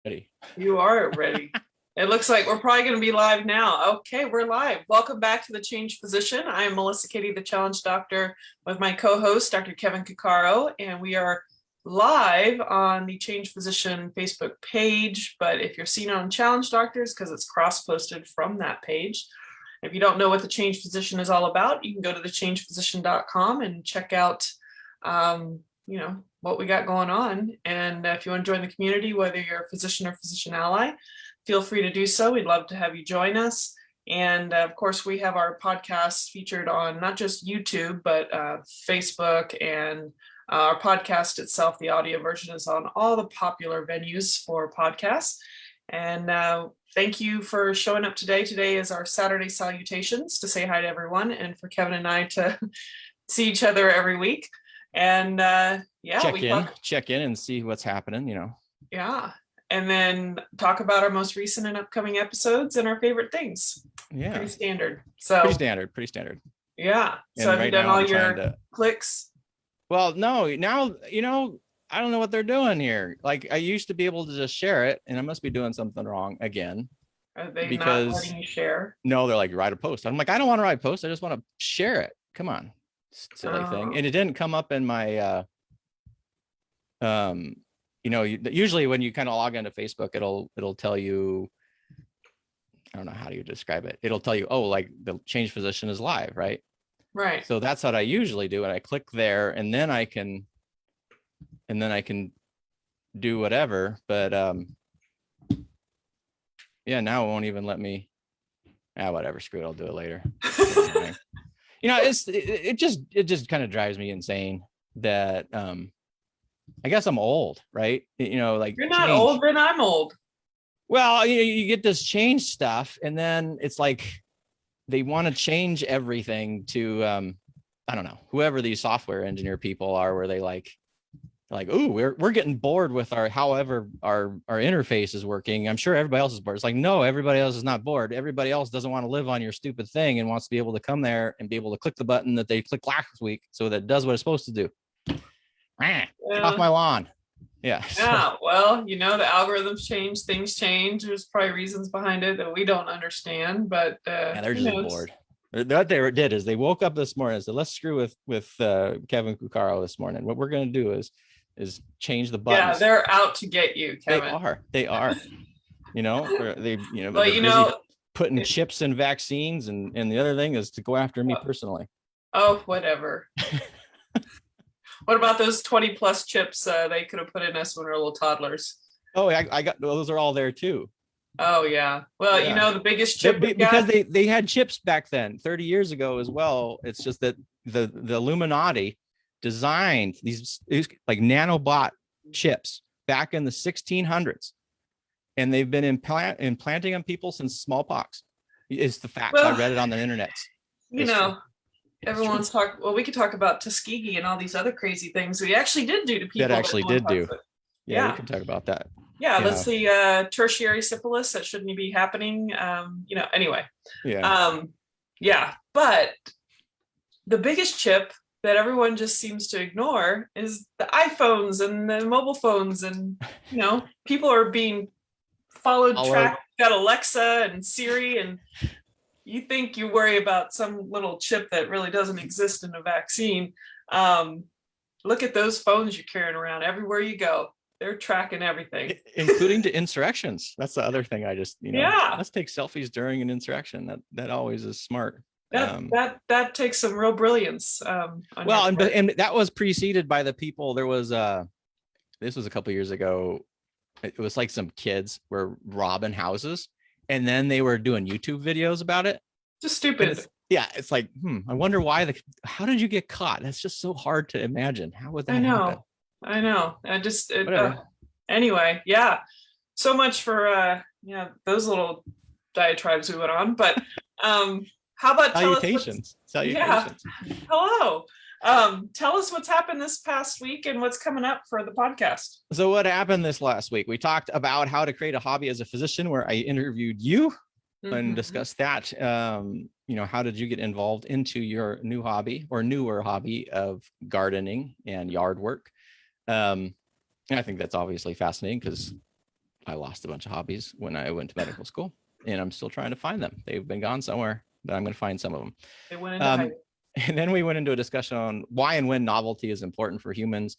Ready. You are ready. It looks like we're probably going to be live now. Okay, we're live. Welcome back to the Change Physician. I am Melissa Kitty, the Challenge Doctor, with my co-host, Dr. Kevin Cuccaro, and we are live on the Change Physician Facebook page. But if you're seen on Challenge Doctors, because it's cross-posted from that page. If you don't know what the Change Physician is all about, you can go to thechangephysician.com and check out, what we got going on. And if you want to join the community, whether you're a physician or physician ally, feel free to do so. We'd love to have you join us. And of course, we have our podcast featured on not just YouTube, but Facebook, and our podcast itself, the audio version, is on all the popular venues for podcasts. And thank you for showing up today. Today is our Saturday Salutations, to say hi to everyone, and for Kevin and I to see each other every week. And check in and see what's happening, Yeah. And then talk about our most recent and upcoming episodes and our favorite things. Yeah. Pretty standard. Pretty standard. Yeah. And so have you done all your clicks? Well, no, now, I don't know what they're doing here. Like, I used to be able to just share it, and I must be doing something wrong again. Are they not letting you share? No, they're like, write a post. I'm like, I don't want to write a post. I just want to share it. Come on. Silly thing. And it didn't come up in my usually when you kind of log into Facebook, it'll tell you, I don't know how do you describe it. It'll tell you, oh, like the Change Physician is live, right? Right. So that's what I usually do. And I click there, and then I can do whatever. But now it won't even let me. Whatever, screw it, I'll do it later. It just kind of drives me insane that I guess I'm old, right? Like, you're not old, then I'm old. Well, you get this change stuff, and then it's like they want to change everything to I don't know, whoever these software engineer people are, where they like, ooh, we're getting bored with however our interface is working. I'm sure everybody else is bored. It's like, no, everybody else is not bored. Everybody else doesn't want to live on your stupid thing and wants to be able to come there and be able to click the button that they clicked last week so that it does what it's supposed to do. Get off my lawn. Yeah. Yeah. Well, the algorithms change, things change. There's probably reasons behind it that we don't understand, but they're just bored. What they did is they woke up this morning and said, let's screw with Kevin Cuccaro this morning. What we're going to do is change the buttons. Yeah, they're out to get you, Kevin. They are. They putting chips in vaccines, and the other thing is to go after me personally. Oh, whatever. What about those 20 plus chips they could have put in us when we were little toddlers? Oh, I got those are all there too. Oh yeah. Well, the biggest chip because they had chips back then, 30 years ago as well. It's just that the Illuminati designed these like nanobot chips back in the 1600s, and they've been implanting on people since smallpox. Is the fact. I read it on the internet. Everyone's talking. Well, we could talk about Tuskegee and all these other crazy things we actually did do to people. That actually did do. Yeah, we can talk about that. Yeah, let's see. Tertiary syphilis, that shouldn't be happening. Anyway. Yeah. But the biggest chip that everyone just seems to ignore is the iPhones and the mobile phones, and people are being followed, tracked. Got Alexa and Siri, and you think you worry about some little chip that really doesn't exist in a vaccine. Look at those phones you're carrying around everywhere you go. They're tracking everything, including to insurrections. That's the other thing. I just, yeah. Let's take selfies during an insurrection. That always is smart. That takes some real brilliance. And that was preceded by the people. There was this was a couple of years ago. It was like some kids were robbing houses, and then they were doing YouTube videos about it. Just stupid. It's like, I wonder why how did you get caught? That's just so hard to imagine. How would that happen? I know. Anyway, yeah. So much for those little diatribes we went on. But how about Salutations? Yeah. Hello. Tell us what's happened this past week and what's coming up for the podcast. So what happened this last week? We talked about how to create a hobby as a physician, where I interviewed you and discussed that. How did you get involved into your new hobby or newer hobby of gardening and yard work? And I think that's obviously fascinating because I lost a bunch of hobbies when I went to medical school, and I'm still trying to find them. They've been gone somewhere, but I'm going to find some of them. They went into hiding. And then we went into a discussion on why and when novelty is important for humans,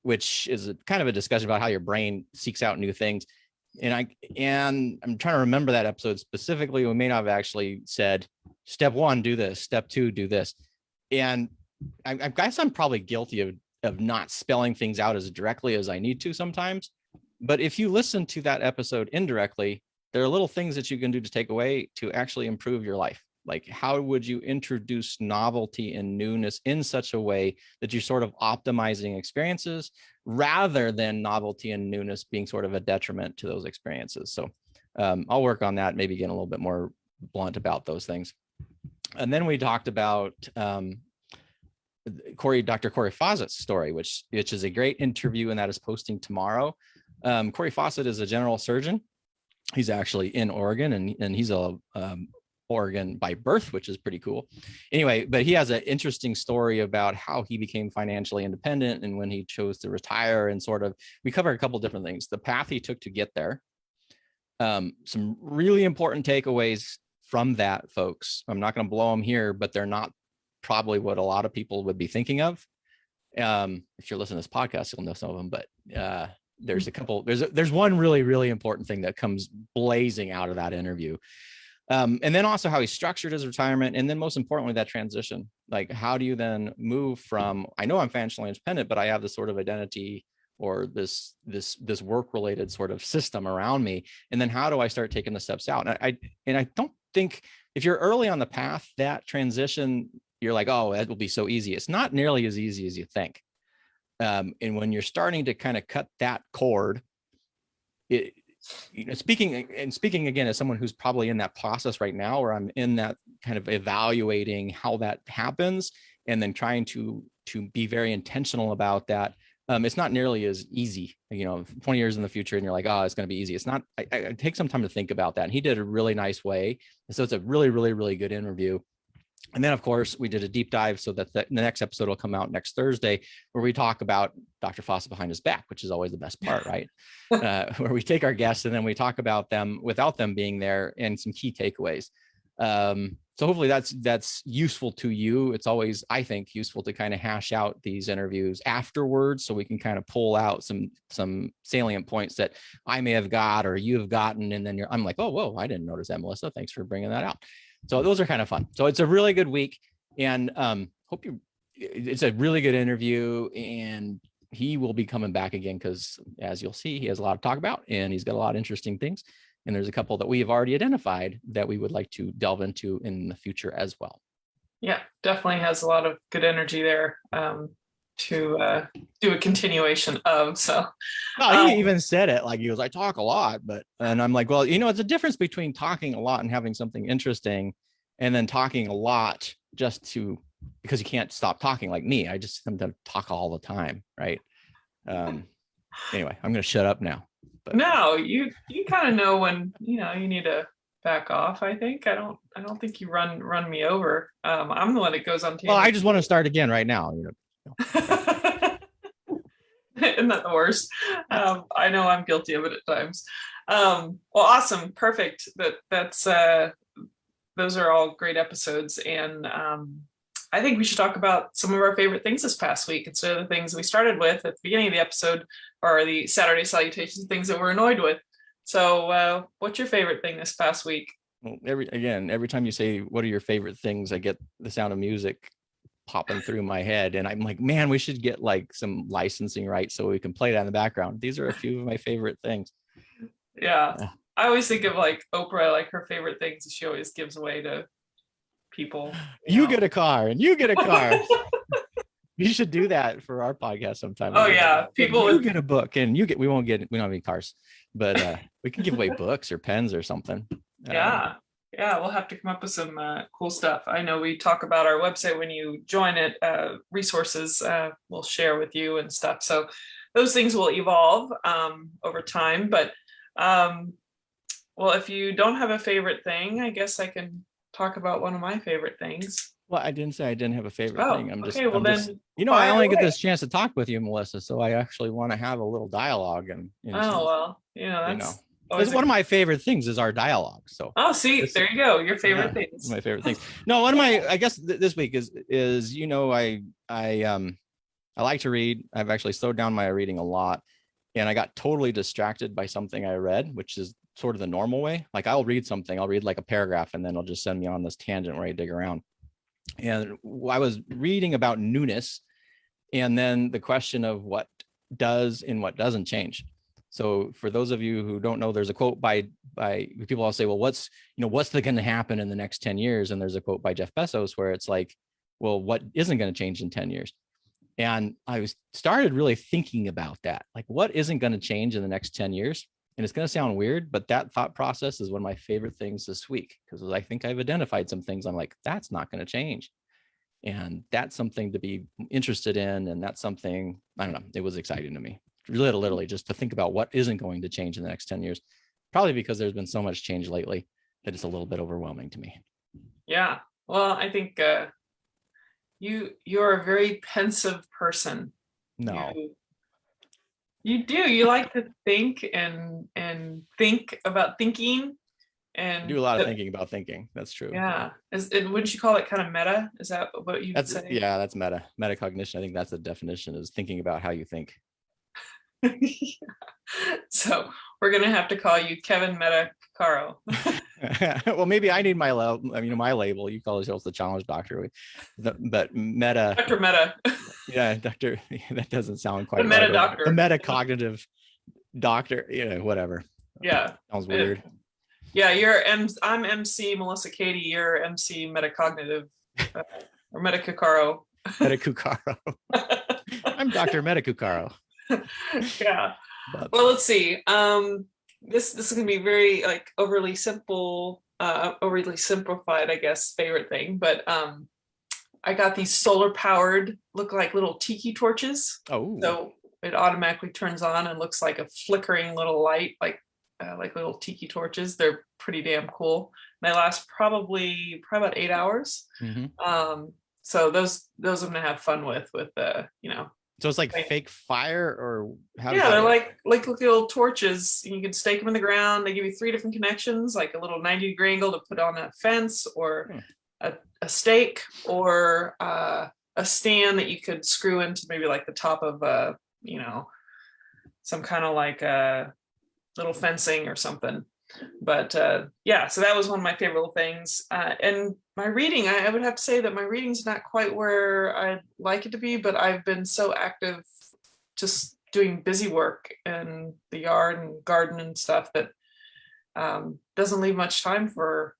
which is kind of a discussion about how your brain seeks out new things. And I'm trying to remember that episode specifically. We may not have actually said step 1, do this, step 2, do this. And I guess I'm probably guilty of not spelling things out as directly as I need to sometimes. But if you listen to that episode indirectly, there are little things that you can do to take away to actually improve your life. Like, how would you introduce novelty and newness in such a way that you're sort of optimizing experiences rather than novelty and newness being sort of a detriment to those experiences? So I'll work on that, maybe getting a little bit more blunt about those things. And then we talked about Dr. Corey Fawcett's story, which is a great interview, and that is posting tomorrow. Corey Fawcett is a general surgeon. He's actually in Oregon, and he's a Oregon by birth, which is pretty cool. Anyway, but he has an interesting story about how he became financially independent and when he chose to retire, and sort of, we cover a couple different things, the path he took to get there. Some really important takeaways from that, folks. I'm not going to blow them here, but they're not probably what a lot of people would be thinking of. If you're listening to this podcast, you'll know some of them, but there's a couple, there's one really, really important thing that comes blazing out of that interview. And then also how he structured his retirement. And then most importantly, that transition, like, how do you then move from, I know I'm financially independent, but I have this sort of identity or this work related sort of system around me. And then how do I start taking the steps out? And I don't think, if you're early on the path, that transition, you're like, oh, that will be so easy. It's not nearly as easy as you think. And when you're starting to kind of cut that cord, speaking again as someone who's probably in that process right now, where I'm in that kind of evaluating how that happens and then trying to be very intentional about that. It's not nearly as easy, 20 years in the future and you're like, oh, it's going to be easy. It's not. I take some time to think about that. And he did a really nice way. So it's a really, really, really good interview. And then, of course, we did a deep dive so that the next episode will come out next Thursday, where we talk about Dr. Fawcett behind his back, which is always the best part, right? Where we take our guests and then we talk about them without them being there and some key takeaways. So hopefully that's useful to you. It's always, I think, useful to kind of hash out these interviews afterwards, so we can kind of pull out some salient points that I may have got or you have gotten, and then I'm like, oh, whoa, I didn't notice that, Melissa. Thanks for bringing that out. So those are kind of fun. So it's a really good week, and it's a really good interview, and he will be coming back again because, as you'll see, he has a lot to talk about and he's got a lot of interesting things. And there's a couple that we have already identified that we would like to delve into in the future as well. Yeah, definitely has a lot of good energy there to do a continuation of. So he even said it, like, he was, I talk a lot, and I'm like, well, it's a difference between talking a lot and having something interesting, and then talking a lot just because you can't stop talking, like me. I just sometimes talk all the time, right? Anyway, I'm going to shut up now. But no, you kind of know when you need to back off. I think I don't think you run me over. I'm the one that goes on. Well, I just want to start again right now. Isn't that the worst? I know I'm guilty of it at times. Well, awesome, perfect. That's those are all great episodes, and I think we should talk about some of our favorite things this past week instead of the things we started with at the beginning of the episode, or the Saturday Salutations, things that we're annoyed with. So what's your favorite thing this past week? Well, every time you say, what are your favorite things, I get the Sound of Music popping through my head. And I'm like, man, we should get like some licensing rights so we can play that in the background. These are a few of my favorite things. Yeah. I always think of like Oprah, like her favorite things she always gives away to people. You get a car and you get a car. You should do that for our podcast sometime. Oh yeah, people get a book and we don't have any cars, but we can give away books or pens or something. Yeah, we'll have to come up with some cool stuff. I know we talk about our website when you join it, resources we'll share with you and stuff. So those things will evolve over time. But well, if you don't have a favorite thing, I guess I can talk about one of my favorite things. Well, I didn't say I didn't have a favorite Oh, thing. okay. Well, I'm just, then I fire only get away. this chance to talk with you, Melissa. So I actually want to have a little dialogue and Oh, well, you know, that's because always a one of my favorite things is our dialogue. So Oh, see, this, there you go. Your favorite yeah, things. my favorite things. No, one of my, I guess this week is, I like to read. I've actually slowed down my reading a lot. And I got totally distracted by something I read, which is sort of the normal way. Like I'll read something, I'll read like a paragraph, and then it'll just send me on this tangent where I dig around. And I was reading about newness, and then the question of what does and what doesn't change. So for those of you who don't know, there's a quote by people. I'll say, well, what's going to happen in the next 10 years? And there's a quote by Jeff Bezos where it's like, well, what isn't going to change in 10 years? And I started really thinking about that. Like, what isn't going to change in the next 10 years? And it's going to sound weird, but that thought process is one of my favorite things this week, because I think I've identified some things I'm like, that's not going to change. And that's something to be interested in. And that's something, I don't know, it was exciting to me, literally just to think about what isn't going to change in the next 10 years, probably because there's been so much change lately that it's a little bit overwhelming to me. Yeah. Well, I think you're a very pensive person. No. You do. You like to think and think about thinking I do and a lot of thinking about thinking. That's true. yeah. And wouldn't you call it kind of meta? Is that what you would say? Yeah, that's metacognition. I think that's the definition, is thinking about how you think. So we're gonna have to call you Kevin Meta Cuccaro. Well, maybe I need my my label. You call yourself the challenge doctor, but meta. Dr. Meta. Yeah, doctor. That doesn't sound quite The Meta right. doctor. The metacognitive doctor. Whatever. Yeah. Sounds weird. Yeah, I'm MC Melissa Katie. You're MC Metacognitive or Meta Cuccaro. Meta Cuccaro. I'm Dr. Meta Cuccaro. Yeah. But, well, let's see. This is gonna be very like overly simple, overly simplified, I guess, favorite thing. But I got these solar powered, look like little tiki torches. oh. So it automatically turns on and looks like a flickering little light, like little tiki torches. They're pretty damn cool. They last probably about 8 hours. Mm-hmm. So those I'm gonna have fun with So it's like fake fire, or how? Yeah, they're like little torches. You can stake them in the ground. They give you 3 different connections, like a little 90-degree angle to put on a fence, or a stake, or a stand that you could screw into maybe like the top of some kind of like a little fencing or something. But yeah, so that was one of my favorite little things. And my reading, I would have to say that my reading's not quite where I'd like it to be, but I've been so active just doing busy work in the yard and garden and stuff that doesn't leave much time for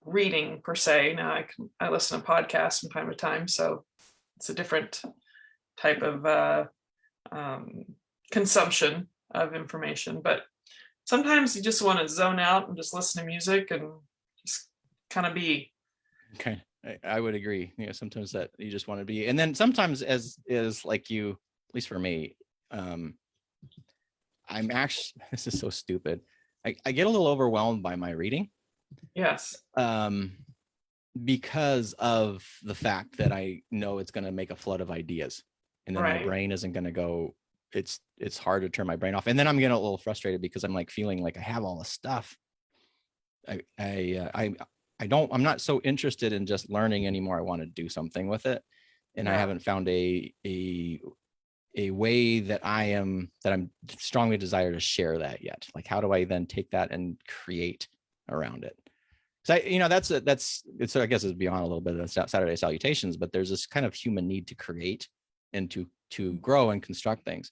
reading per se. Now I listen to podcasts from time to time, so it's a different type of consumption of information. But sometimes you just want to zone out and just listen to music and just kind of be. Okay, I would agree. Sometimes that you just want to be, and then sometimes as is like you, at least for me, I'm actually, this is so stupid. I get a little overwhelmed by my reading. Yes. Because of the fact that I know it's going to make a flood of ideas, and then my brain isn't going to go. It's hard to turn my brain off, and then I'm getting a little frustrated because I'm like feeling like I have all this stuff. I'm not so interested in just learning anymore. I want to do something with it, and I haven't found a way that I'm strongly desire to share that yet. Like, how do I then take that and create around it? So it's I guess it's beyond a little bit of Saturday salutations, but there's this kind of human need to create and to grow and construct things.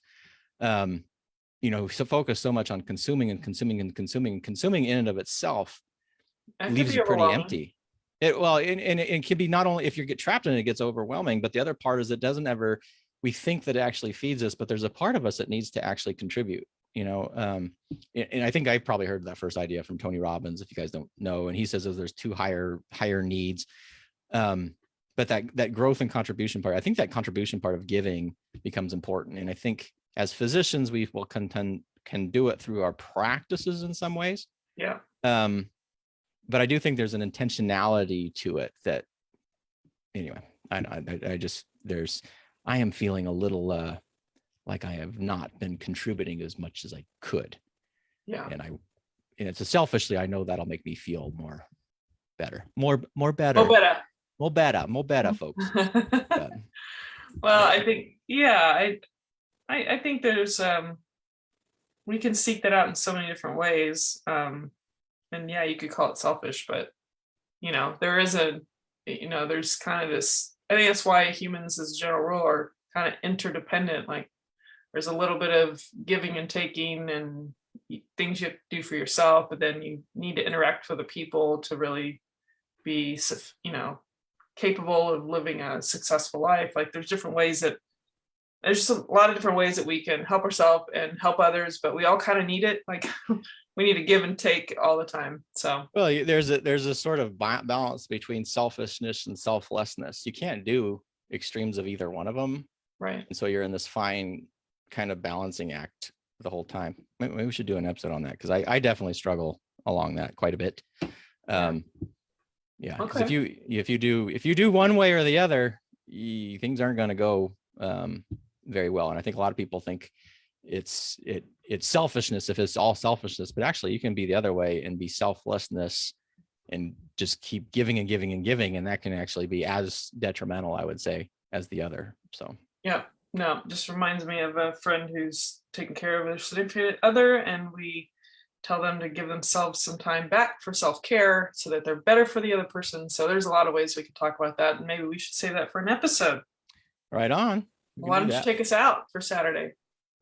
So focus so much on consuming and consuming and consuming and consuming in and of itself leaves you pretty empty. It can be, not only if you get trapped in it, it gets overwhelming, but the other part is we think that it actually feeds us, but there's a part of us that needs to actually contribute. And I think I probably heard that first idea from Tony Robbins, if you guys don't know, and he says there's 2 higher needs. But that growth and contribution part, I think that contribution part of giving becomes important. And I think as physicians, we can do it through our practices in some ways. Yeah. but I do think there's an intentionality to it that, anyway, I just, I am feeling a little like I have not been contributing as much as I could. Yeah. And it's a selfishly, I know that'll make me feel better, more better, Oh, better. more better, folks. But, well, I think, yeah, I think there's, we can seek that out in so many different ways. And yeah, you could call it selfish, but there is there's kind of this, I think that's why humans as a general rule are kind of interdependent. Like there's a little bit of giving and taking and things you have to do for yourself, but then you need to interact with the people to really be, capable of living a successful life. Like there's just a lot of different ways that we can help ourselves and help others, but we all kind of need it. Like we need to give and take all the time. So, well, there's a sort of balance between selfishness and selflessness. You can't do extremes of either one of them. right. And so you're in this fine kind of balancing act the whole time. Maybe we should do an episode on that, because I definitely struggle along that quite a bit. Yeah, because Okay. if you do one way or the other, things aren't going to go very well. And I think a lot of people think it's selfishness if it's all selfishness, but actually you can be the other way and be selflessness and just keep giving and giving and giving, and that can actually be as detrimental, I would say, as the other. So Yeah. No, just reminds me of a friend who's taking care of their significant other, and we tell them to give themselves some time back for self-care so that they're better for the other person. So there's a lot of ways we can talk about that, and maybe we should save that for an episode. right on. Why don't you take us out for Saturday?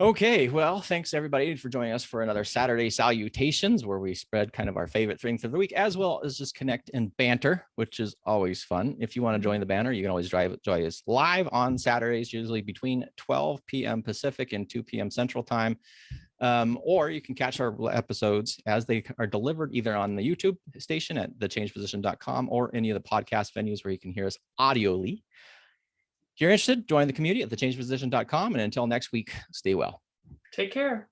Okay, well, thanks everybody for joining us for another Saturday Salutations, where we spread kind of our favorite things of the week, as well as just connect and banter, which is always fun. If you want to join the banner, you can always join us live on Saturdays, usually between 12 p.m. Pacific and 2 p.m. Central Time. Or you can catch our episodes as they are delivered either on the YouTube station at thechangephysician.com or any of the podcast venues where you can hear us audioly. If you're interested, join the community at thechangephysician.com. And until next week, stay well. Take care.